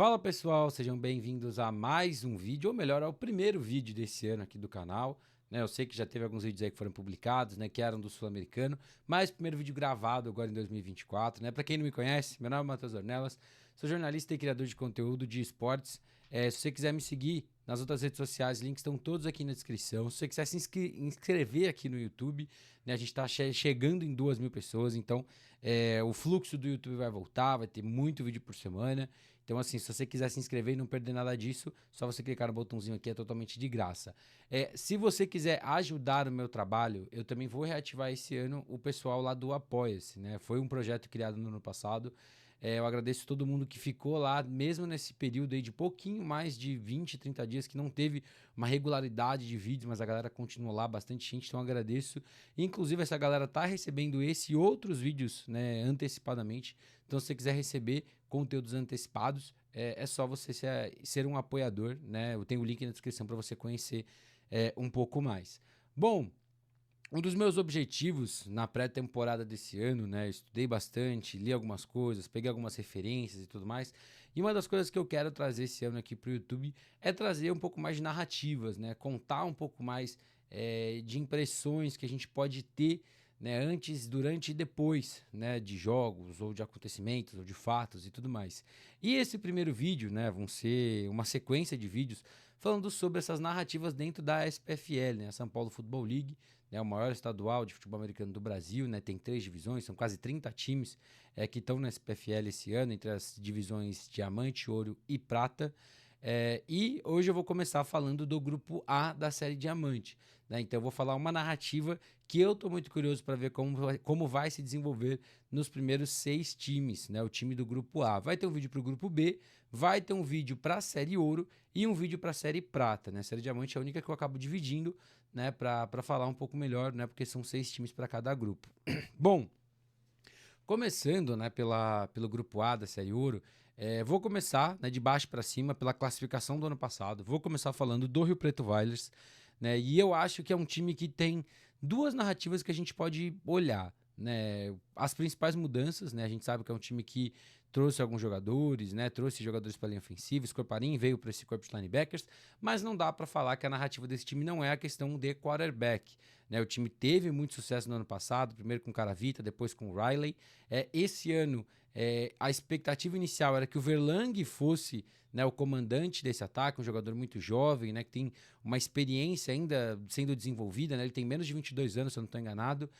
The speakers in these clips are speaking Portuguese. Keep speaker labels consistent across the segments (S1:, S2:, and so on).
S1: Fala pessoal, sejam bem-vindos a mais um vídeo, ou melhor, ao primeiro vídeo desse ano aqui do canal. Eu sei que já teve alguns vídeos aí que foram publicados, que eram do Sul-Americano, mas primeiro vídeo gravado agora em 2024, Para quem não me conhece, meu nome é Matheus Ornelas, sou jornalista e criador de conteúdo de esportes. Se você quiser me seguir nas outras redes sociais, links estão todos aqui na descrição. Se você quiser se inscrever aqui no YouTube, a gente está chegando em 2.000 pessoas, então o fluxo do YouTube vai voltar, vai ter muito vídeo por semana. Então, assim, se você quiser se inscrever e não perder nada disso, só você clicar no botãozinho aqui, é totalmente de graça. Se você quiser ajudar o meu trabalho, eu também vou reativar esse ano o pessoal lá do Apoia-se, Foi um projeto criado no ano passado. Eu agradeço todo mundo que ficou lá, mesmo nesse período aí de pouquinho mais de 20, 30 dias, que não teve uma regularidade de vídeos, mas a galera continuou lá, bastante gente, então eu agradeço. Inclusive, essa galera tá recebendo esse e outros vídeos, antecipadamente. Então, se você quiser receber conteúdos antecipados, é só você ser um apoiador, Eu tenho o link na descrição para você conhecer um pouco mais. Bom, um dos meus objetivos na pré-temporada desse ano, estudei bastante, li algumas coisas, peguei algumas referências e tudo mais. E uma das coisas que eu quero trazer esse ano aqui para o YouTube é trazer um pouco mais de narrativas, Contar um pouco mais de impressões que a gente pode ter, antes, durante e depois, de jogos ou de acontecimentos ou de fatos e tudo mais. E esse primeiro vídeo, vão ser uma sequência de vídeos falando sobre essas narrativas dentro da SPFL, a São Paulo Football League, o maior estadual de futebol americano do Brasil, tem 3 divisões, são quase 30 times que estão na SPFL esse ano, entre as divisões Diamante, Ouro e Prata. E hoje eu vou começar falando do grupo A da série Diamante. Então eu vou falar uma narrativa que eu estou muito curioso para ver como vai se desenvolver nos primeiros 6 times, o time do grupo A. Vai ter um vídeo para o grupo B, vai ter um vídeo para a série Ouro e um vídeo para a série Prata. A série Diamante é a única que eu acabo dividindo, para falar um pouco melhor, porque são 6 times para cada grupo. Bom, começando, pelo grupo A da série Ouro, vou começar, de baixo para cima, pela classificação do ano passado. Vou começar falando do Rio Preto Wilders, e eu acho que é um time que tem duas narrativas que a gente pode olhar, As principais mudanças, a gente sabe que é um time que trouxe alguns jogadores, trouxe jogadores para a linha ofensiva. Scorparin veio para esse corpo de linebackers, mas não dá para falar que a narrativa desse time não é a questão de quarterback. O time teve muito sucesso no ano passado, primeiro com o Caravita, depois com o Riley. Esse ano, a expectativa inicial era que o Verlang fosse, o comandante desse ataque, um jogador muito jovem, que tem uma experiência ainda sendo desenvolvida, ele tem menos de 22 anos, se eu não estou enganado,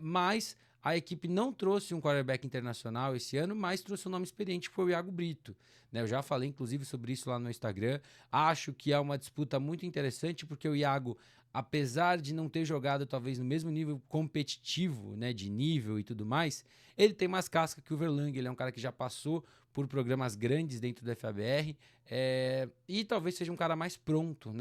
S1: mas a equipe não trouxe um quarterback internacional esse ano, mas trouxe um nome experiente, que foi o Iago Brito. Eu já falei, inclusive, sobre isso lá no Instagram. Acho que é uma disputa muito interessante, porque o Iago, apesar de não ter jogado talvez no mesmo nível competitivo, de nível e tudo mais, ele tem mais casca que o Verlang. Ele é um cara que já passou por programas grandes dentro do FABR e talvez seja um cara mais pronto,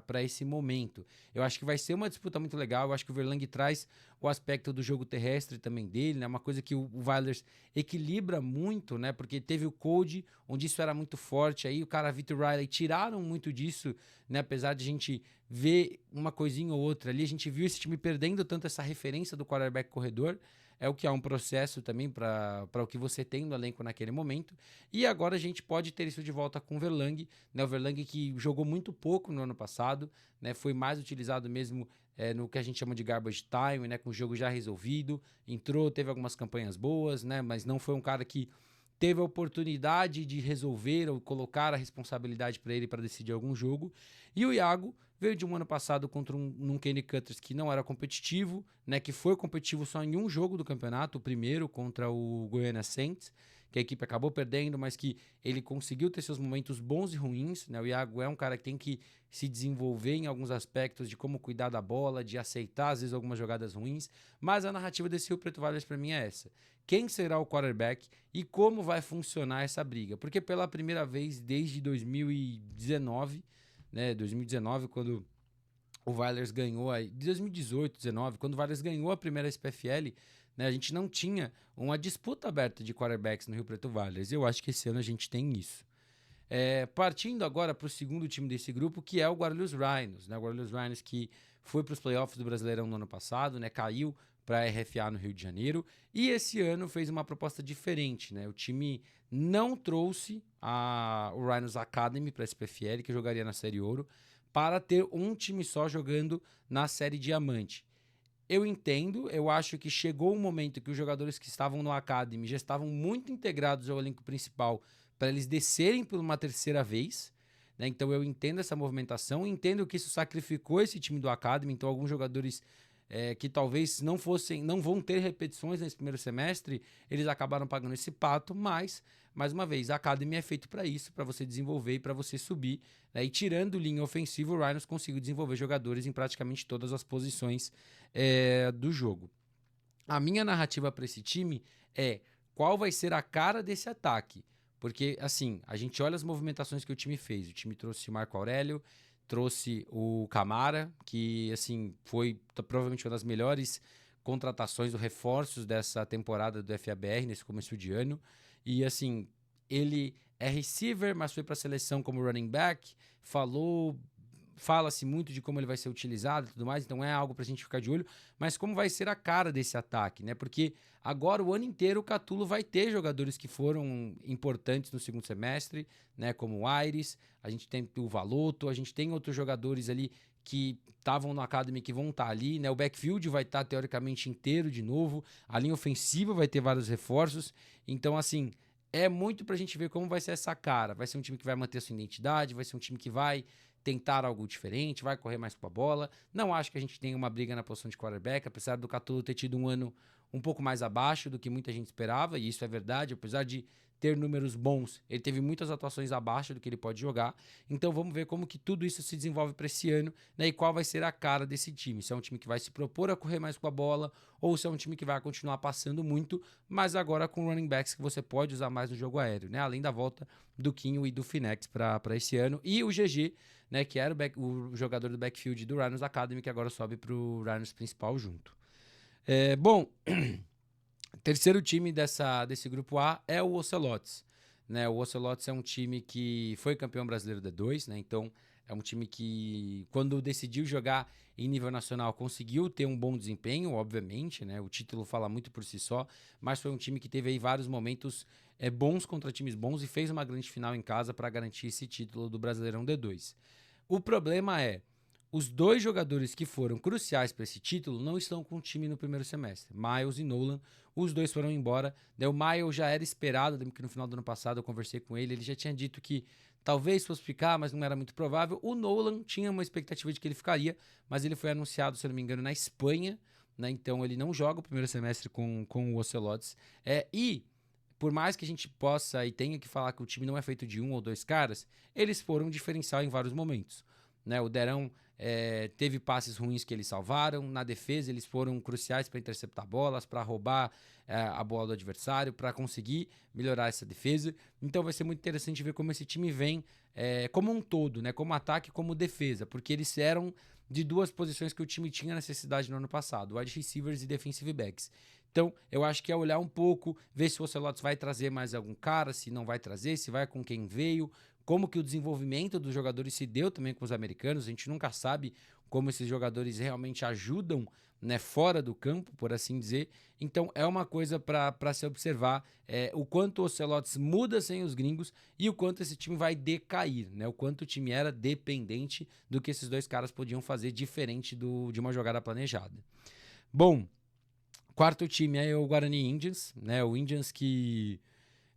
S1: para esse momento. Eu acho que vai ser uma disputa muito legal. Eu acho que o Verlang traz o aspecto do jogo terrestre também dele, uma coisa que o Wilders equilibra muito, porque teve o Code, onde isso era muito forte, aí o cara Victor Riley tiraram muito disso, apesar de a gente ver uma coisinha ou outra ali, a gente viu esse time perdendo tanto essa referência do quarterback corredor. É o que é um processo também para o que você tem no elenco naquele momento. E agora a gente pode ter isso de volta com o Verlang, o Verlang que jogou muito pouco no ano passado, foi mais utilizado mesmo no que a gente chama de garbage time, com o jogo já resolvido. Entrou, teve algumas campanhas boas, mas não foi um cara que teve a oportunidade de resolver ou colocar a responsabilidade para ele para decidir algum jogo. E o Iago veio de um ano passado contra um Kenny Cutters que não era competitivo, que foi competitivo só em um jogo do campeonato, o primeiro contra o Goiânia Saints, que a equipe acabou perdendo, mas que ele conseguiu ter seus momentos bons e ruins. O Iago é um cara que tem que se desenvolver em alguns aspectos de como cuidar da bola, de aceitar às vezes algumas jogadas ruins, mas a narrativa desse Rio Preto Wilders para mim é essa. Quem será o quarterback e como vai funcionar essa briga? Porque pela primeira vez desde 2019, 2019, quando o Wilders ganhou, aí, 2018, 2019, quando o Wilders ganhou a primeira SPFL, a gente não tinha uma disputa aberta de quarterbacks no Rio Preto Wilders. Eu acho que esse ano a gente tem isso. Partindo agora para o segundo time desse grupo, que é o Guarulhos Rhinos. O Guarulhos Rhinos que foi para os playoffs do Brasileirão no ano passado, caiu para a RFA no Rio de Janeiro, e esse ano fez uma proposta diferente, né? O time não trouxe o Rhinos Academy para a SPFL, que jogaria na Série Ouro, para ter um time só jogando na Série Diamante. Eu entendo, eu acho que chegou um momento que os jogadores que estavam no Academy já estavam muito integrados ao elenco principal para eles descerem por uma terceira vez, né? Então eu entendo essa movimentação, entendo que isso sacrificou esse time do Academy, então alguns jogadores que talvez não vão ter repetições nesse primeiro semestre, eles acabaram pagando esse pato, mas, mais uma vez, a Academy é feito para isso, para você desenvolver e para você subir, né? E tirando linha ofensiva, o Rhinos conseguiu desenvolver jogadores em praticamente todas as posições do jogo. A minha narrativa para esse time é qual vai ser a cara desse ataque. Porque, assim, a gente olha as movimentações que o time fez. O time trouxe o Marco Aurélio, trouxe o Camara, que, assim, foi provavelmente uma das melhores contratações ou reforços dessa temporada do FABR, nesse começo de ano. E, assim, ele é receiver, mas foi para a seleção como running back, fala-se muito de como ele vai ser utilizado e tudo mais, então é algo pra gente ficar de olho, mas como vai ser a cara desse ataque, né? Porque agora o ano inteiro o Catulo vai ter jogadores que foram importantes no segundo semestre, né? Como o Aires, a gente tem o Valoto, a gente tem outros jogadores ali que estavam no Academy que vão estar ali, né? O backfield vai estar teoricamente inteiro de novo, a linha ofensiva vai ter vários reforços, então assim, é muito pra gente ver como vai ser essa cara. Vai ser um time que vai manter a sua identidade, vai ser um time que vai tentar algo diferente, vai correr mais com a bola. Não acho que a gente tenha uma briga na posição de quarterback, apesar do Catulo ter tido um ano um pouco mais abaixo do que muita gente esperava, e isso é verdade, apesar de ter números bons, ele teve muitas atuações abaixo do que ele pode jogar. Então vamos ver como que tudo isso se desenvolve para esse ano, né, e qual vai ser a cara desse time. Se é um time que vai se propor a correr mais com a bola, ou se é um time que vai continuar passando muito, mas agora com running backs que você pode usar mais no jogo aéreo, né? Além da volta do Quinho e do Finex para esse ano, e o GG, né, que era o jogador do backfield do Rhinos Academy, que agora sobe para o Rhinos principal junto. Bom, terceiro time desse grupo A é o Ocelotes. Né? O Ocelotes é um time que foi campeão brasileiro D2, né? Então é um time que, quando decidiu jogar em nível nacional, conseguiu ter um bom desempenho, obviamente, né? O título fala muito por si só, mas foi um time que teve aí vários momentos bons contra times bons e fez uma grande final em casa para garantir esse título do Brasileirão D2. O problema é, os dois jogadores que foram cruciais para esse título não estão com o time no primeiro semestre. Miles e Nolan, os dois foram embora. O Miles já era esperado, que no final do ano passado eu conversei com ele, ele já tinha dito que talvez fosse ficar, mas não era muito provável. O Nolan tinha uma expectativa de que ele ficaria, mas ele foi anunciado, se eu não me engano, na Espanha, né? Então ele não joga o primeiro semestre com o Ocelotes. E por mais que a gente possa e tenha que falar que o time não é feito de um ou dois caras, eles foram um diferencial em vários momentos. Né? O Derão teve passes ruins que eles salvaram, na defesa eles foram cruciais para interceptar bolas, para roubar a bola do adversário, para conseguir melhorar essa defesa. Então vai ser muito interessante ver como esse time vem como um todo, né? Como ataque e como defesa, porque eles eram de duas posições que o time tinha necessidade no ano passado, wide receivers e defensive backs. Então, eu acho que é olhar um pouco, ver se o Ocelotes vai trazer mais algum cara, se não vai trazer, se vai com quem veio, como que o desenvolvimento dos jogadores se deu também com os americanos. A gente nunca sabe como esses jogadores realmente ajudam, né, fora do campo, por assim dizer. Então, é uma coisa para se observar o quanto o Ocelotes muda sem os gringos e o quanto esse time vai decair, né? O quanto o time era dependente do que esses dois caras podiam fazer diferente de uma jogada planejada. Bom, quarto time é o Guarani Indians, né? O Indians que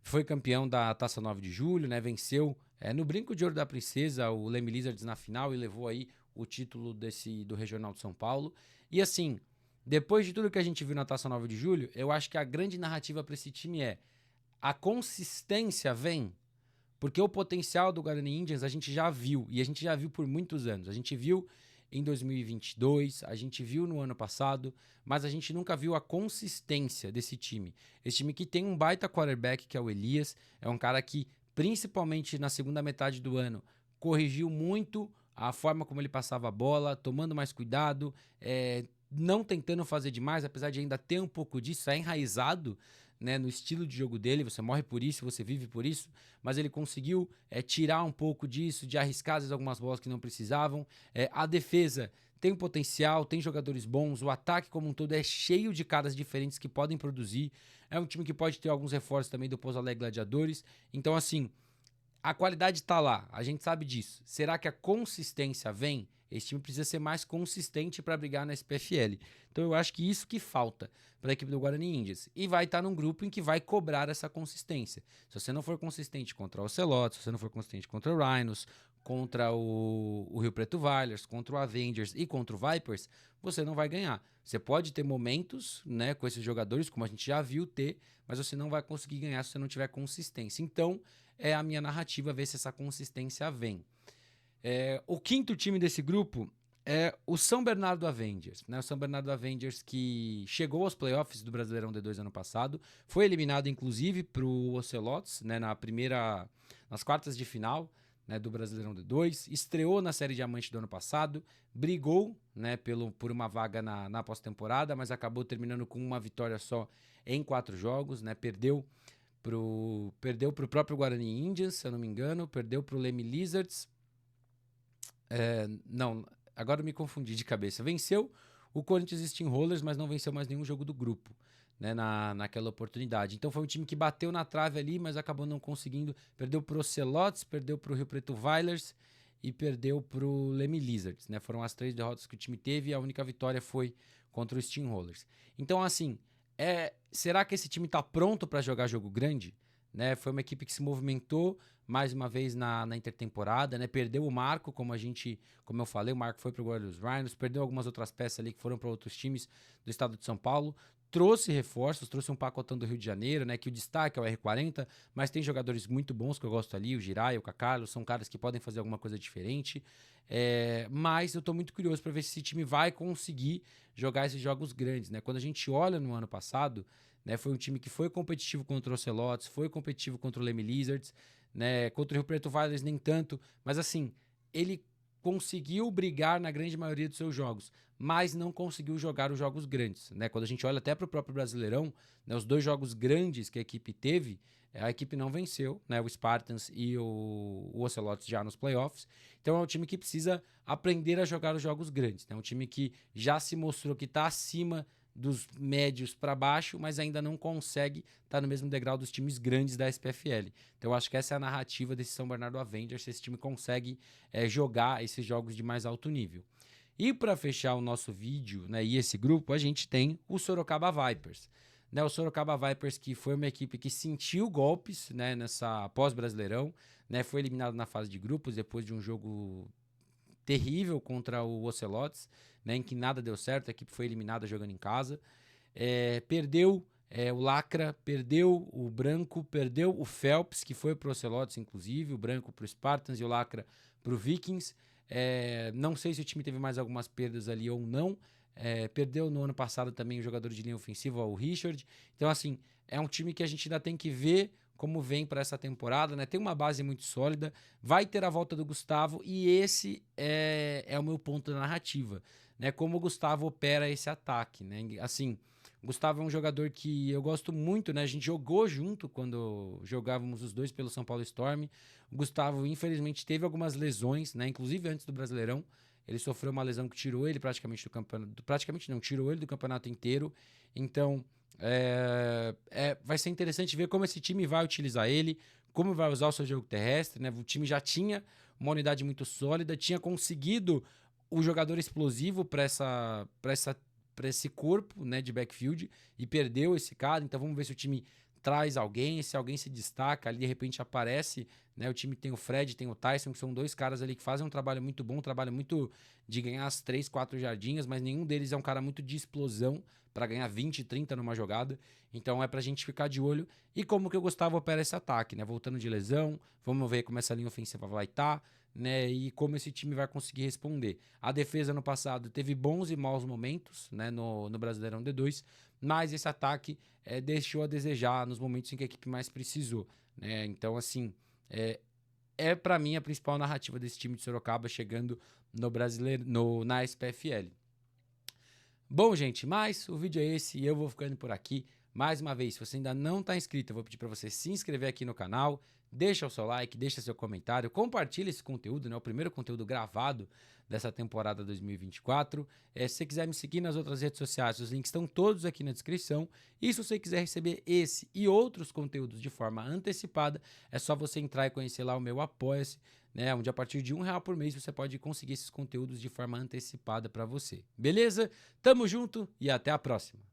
S1: foi campeão da Taça 9 de Julho, né? Venceu no Brinco de Ouro da Princesa o Leme Lizards na final e levou aí o título do Regional de São Paulo. E assim, depois de tudo que a gente viu na Taça 9 de Julho, eu acho que a grande narrativa para esse time é a consistência vem, porque o potencial do Guarani Indians a gente já viu, e a gente já viu por muitos anos. A gente viu em 2022, a gente viu no ano passado, mas a gente nunca viu a consistência desse time. Esse time que tem um baita quarterback, que é o Elias, é um cara que, principalmente na segunda metade do ano, corrigiu muito a forma como ele passava a bola, tomando mais cuidado, não tentando fazer demais, apesar de ainda ter um pouco disso, é enraizado, né, no estilo de jogo dele, você morre por isso, você vive por isso, mas ele conseguiu tirar um pouco disso, de arriscar às vezes algumas bolas que não precisavam. A defesa tem um potencial, tem jogadores bons, o ataque como um todo é cheio de caras diferentes que podem produzir. É um time que pode ter alguns reforços também do Pouso Alegre Gladiadores. Então, assim, a qualidade tá lá, a gente sabe disso. Será que a consistência vem? Esse time precisa ser mais consistente para brigar na SPFL. Então eu acho que isso que falta para a equipe do Guarani Índias. E vai estar num grupo em que vai cobrar essa consistência. Se você não for consistente contra o Ocelote, se você não for consistente contra o Rhinos, contra o Rio Preto Valors, contra o Avengers e contra o Vipers, você não vai ganhar. Você pode ter momentos, né, com esses jogadores, como a gente já viu ter, mas você não vai conseguir ganhar se você não tiver consistência. Então, é a minha narrativa, ver se essa consistência vem. O quinto time desse grupo é o São Bernardo Avengers, né? O São Bernardo Avengers que chegou aos playoffs do Brasileirão D2 ano passado, foi eliminado inclusive para o Ocelotes, né, nas quartas de final, né, do Brasileirão D2, estreou na Série Diamante do ano passado, brigou, né, por uma vaga na pós-temporada, mas acabou terminando com uma vitória só em 4 jogos, né? Perdeu pro próprio Guarani Indians, se eu não me engano, perdeu pro Leme Lizards. Não, agora eu me confundi de cabeça. Venceu o Corinthians Steamrollers, mas não venceu mais nenhum jogo do grupo, né, naquela oportunidade. Então foi um time que bateu na trave ali, mas acabou não conseguindo. Perdeu pro Ocelotes, perdeu pro Rio Preto Valors e perdeu pro Leme Lizards, né? Foram as 3 derrotas que o time teve e a única vitória foi contra o Steamrollers. Então, assim, será que esse time tá pronto para jogar jogo grande? Né? Foi uma equipe que se movimentou mais uma vez na intertemporada, né? Perdeu o Marco, como eu falei, o Marco foi pro Guarulhos Rhinos, perdeu algumas outras peças ali que foram para outros times do estado de São Paulo, trouxe reforços, trouxe um pacotão do Rio de Janeiro, né? Que o destaque é o R40, mas tem jogadores muito bons que eu gosto ali, o Girai, o Cacalo, são caras que podem fazer alguma coisa diferente. Mas eu tô muito curioso para ver se esse time vai conseguir jogar esses jogos grandes, né? Quando a gente olha no ano passado, né, foi um time que foi competitivo contra o Ocelotes, foi competitivo contra o Leme Lizards, né, contra o Rio Preto Valors nem tanto, mas assim, ele conseguiu brigar na grande maioria dos seus jogos, mas não conseguiu jogar os jogos grandes, né? Quando a gente olha até para o próprio Brasileirão, né, os 2 jogos grandes que a equipe teve, a equipe não venceu, né, o Spartans e o Ocelotes já nos playoffs. Então é um time que precisa aprender a jogar os jogos grandes, né? Um time que já se mostrou que está acima dos médios para baixo, mas ainda não consegue estar no mesmo degrau dos times grandes da SPFL. Então eu acho que essa é a narrativa desse São Bernardo Avengers, se esse time consegue jogar esses jogos de mais alto nível. E para fechar o nosso vídeo, né, e esse grupo, a gente tem o Sorocaba Vipers. Né, o Sorocaba Vipers, que foi uma equipe que sentiu golpes, né, nessa pós-brasileirão, né, foi eliminado na fase de grupos depois de um jogo terrível contra o Ocelotes, né, em que nada deu certo, a equipe foi eliminada jogando em casa. Perdeu o Lacra, perdeu o Branco, perdeu o Phelps, que foi pro Ocelotes, inclusive, o Branco pro Spartans e o Lacra pro Vikings. Não sei se o time teve mais algumas perdas ali ou não. Perdeu no ano passado também o jogador de linha ofensiva, o Richard. Então, assim, é um time que a gente ainda tem que ver como vem para essa temporada, né? Tem uma base muito sólida, vai ter a volta do Gustavo e esse é o meu ponto da narrativa, né? Como o Gustavo opera esse ataque, né? Assim, o Gustavo é um jogador que eu gosto muito, né? A gente jogou junto quando jogávamos os dois pelo São Paulo Storm. O Gustavo, infelizmente, teve algumas lesões, né? Inclusive antes do Brasileirão, ele sofreu uma lesão que tirou ele praticamente do campeonato, praticamente não, tirou ele do campeonato inteiro. Então, vai ser interessante ver como esse time vai utilizar ele, como vai usar o seu jogo terrestre, né? O time já tinha uma unidade muito sólida, tinha conseguido o jogador explosivo para esse corpo, né, de backfield e perdeu esse cara. Então vamos ver se o time traz alguém, se alguém se destaca ali, de repente aparece, né? O time tem o Fred, tem o Tyson, que são 2 caras ali que fazem um trabalho muito bom, um trabalho muito de ganhar as 3, 4 jardinhas, mas nenhum deles é um cara muito de explosão para ganhar 20, 30 numa jogada. Então é pra gente ficar de olho. E como que o Gustavo opera esse ataque, né? Voltando de lesão, vamos ver como essa linha ofensiva vai estar, né? E como esse time vai conseguir responder. A defesa no passado teve bons e maus momentos, né? No Brasileirão D2, mas esse ataque deixou a desejar nos momentos em que a equipe mais precisou, né? Então, assim, para mim a principal narrativa desse time de Sorocaba chegando no brasileiro, na SPFL. Bom, gente, mas o vídeo é esse e eu vou ficando por aqui. Mais uma vez, se você ainda não está inscrito, eu vou pedir para você se inscrever aqui no canal, deixa o seu like, deixa seu comentário, compartilha esse conteúdo, né? O primeiro conteúdo gravado dessa temporada 2024. Se você quiser me seguir nas outras redes sociais, os links estão todos aqui na descrição. E se você quiser receber esse e outros conteúdos de forma antecipada, é só você entrar e conhecer lá o meu Apoia-se, né? Onde a partir de R$1 por mês você pode conseguir esses conteúdos de forma antecipada para você. Beleza? Tamo junto e até a próxima!